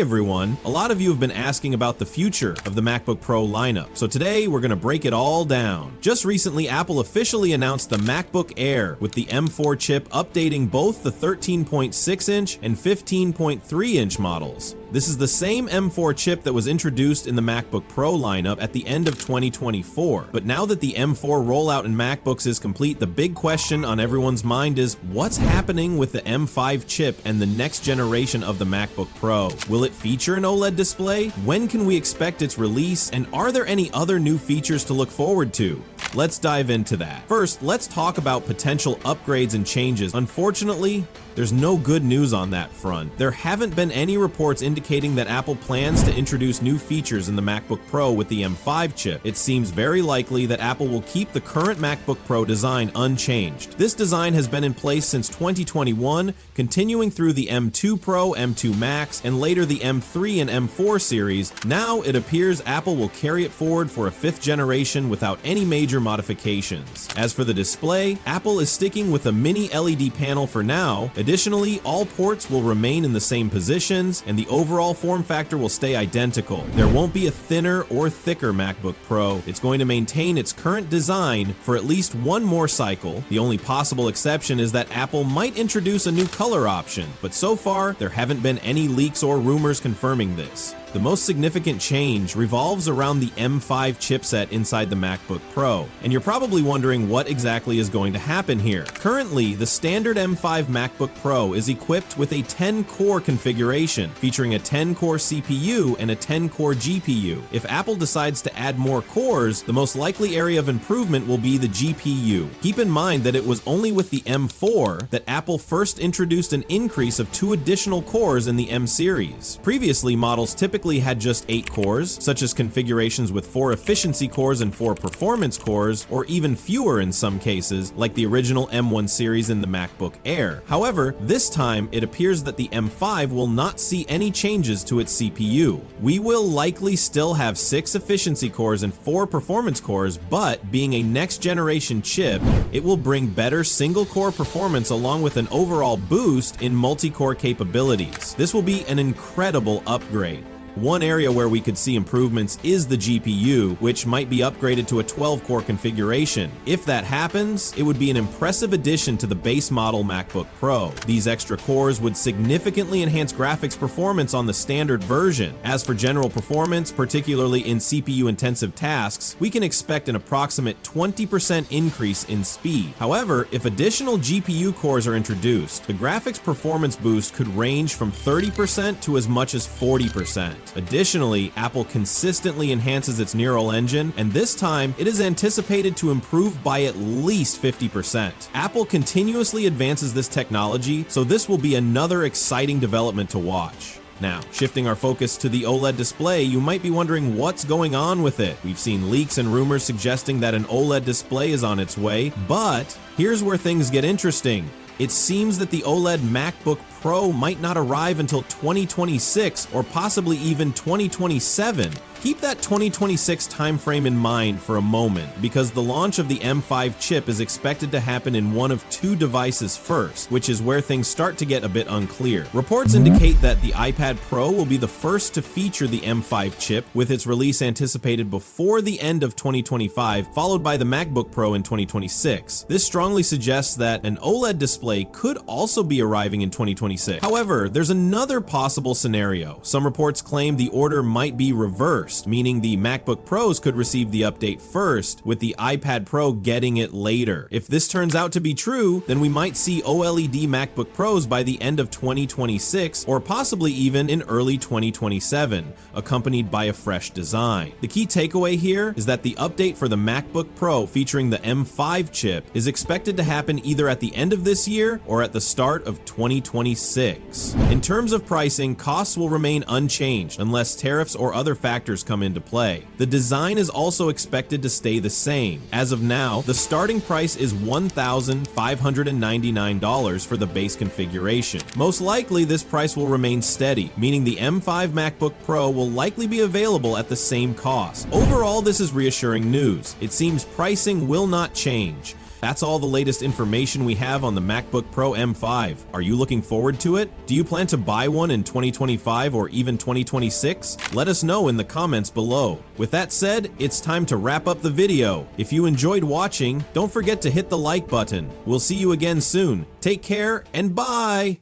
Hey everyone, a lot of you have been asking about the future of the MacBook Pro lineup, so today we're going to break it all down. Just recently, Apple officially announced the MacBook Air with the M4 chip updating both the 13.6-inch and 15.3-inch models. This is the same M4 chip that was introduced in the MacBook Pro lineup at the end of 2024. But now that the M4 rollout in MacBooks is complete, the big question on everyone's mind is, what's happening with the M5 chip and the next generation of the MacBook Pro? Will it feature an OLED display? When can we expect its release? And are there any other new features to look forward to? Let's dive into that. First, let's talk about potential upgrades and changes. Unfortunately, there's no good news on that front. There haven't been any reports indicating that Apple plans to introduce new features in the MacBook Pro with the M5 chip. It seems very likely that Apple will keep the current MacBook Pro design unchanged. This design has been in place since 2021, continuing through the M2 Pro, M2 Max, and later the M3 and M4 series. Now it appears Apple will carry it forward for a 5th generation without any major modifications. As for the display, Apple is sticking with a mini LED panel for now. Additionally, all ports will remain in the same positions, and the overall form factor will stay identical. There won't be a thinner or thicker MacBook Pro. It's going to maintain its current design for at least one more cycle. The only possible exception is that Apple might introduce a new color option, but so far, there haven't been any leaks or rumors confirming this. The most significant change revolves around the M5 chipset inside the MacBook Pro, and you're probably wondering what exactly is going to happen here. Currently, the standard M5 MacBook Pro is equipped with a 10-core configuration, featuring a 10-core CPU and a 10-core GPU. If Apple decides to add more cores, the most likely area of improvement will be the GPU. Keep in mind that it was only with the M4 that Apple first introduced an increase of 2 additional cores in the M series. Previously, models typically had just 8 cores, such as configurations with 4 efficiency cores and 4 performance cores, or even fewer in some cases, like the original M1 series in the MacBook Air. However, this time it appears that the M5 will not see any changes to its CPU. We will likely still have 6 efficiency cores and 4 performance cores, but being a next generation chip, it will bring better single core performance along with an overall boost in multi-core capabilities. This will be an incredible upgrade. One area where we could see improvements is the GPU, which might be upgraded to a 12-core configuration. If that happens, it would be an impressive addition to the base model MacBook Pro. These extra cores would significantly enhance graphics performance on the standard version. As for general performance, particularly in CPU-intensive tasks, we can expect an approximate 20% increase in speed. However, if additional GPU cores are introduced, the graphics performance boost could range from 30% to as much as 40%. Additionally, Apple consistently enhances its neural engine, and this time it is anticipated to improve by at least 50%. Apple continuously advances this technology, so this will be another exciting development to watch. Now, shifting our focus to the OLED display, you might be wondering what's going on with it. We've seen leaks and rumors suggesting that an OLED display is on its way, but here's where things get interesting. It seems that the OLED MacBook Pro might not arrive until 2026 or possibly even 2027. Keep that 2026 timeframe in mind for a moment, because the launch of the M5 chip is expected to happen in one of 2 devices first, which is where things start to get a bit unclear. Reports indicate that the iPad Pro will be the first to feature the M5 chip, with its release anticipated before the end of 2025, followed by the MacBook Pro in 2026. This strongly suggests that an OLED display could also be arriving in 2026. However, there's another possible scenario. Some reports claim the order might be reversed, meaning the MacBook Pros could receive the update first, with the iPad Pro getting it later. If this turns out to be true, then we might see OLED MacBook Pros by the end of 2026, or possibly even in early 2027, accompanied by a fresh design. The key takeaway here is that the update for the MacBook Pro featuring the M5 chip is expected to happen either at the end of this year or at the start of 2026. In terms of pricing, costs will remain unchanged unless tariffs or other factors come into play. The design is also expected to stay the same. As of now, the starting price is $1,599 for the base configuration. Most likely, this price will remain steady, meaning the M5 MacBook Pro will likely be available at the same cost. Overall, this is reassuring news. It seems pricing will not change. That's all the latest information we have on the MacBook Pro M5. Are you looking forward to it? Do you plan to buy one in 2025 or even 2026? Let us know in the comments below. With that said, it's time to wrap up the video. If you enjoyed watching, don't forget to hit the like button. We'll see you again soon. Take care and bye!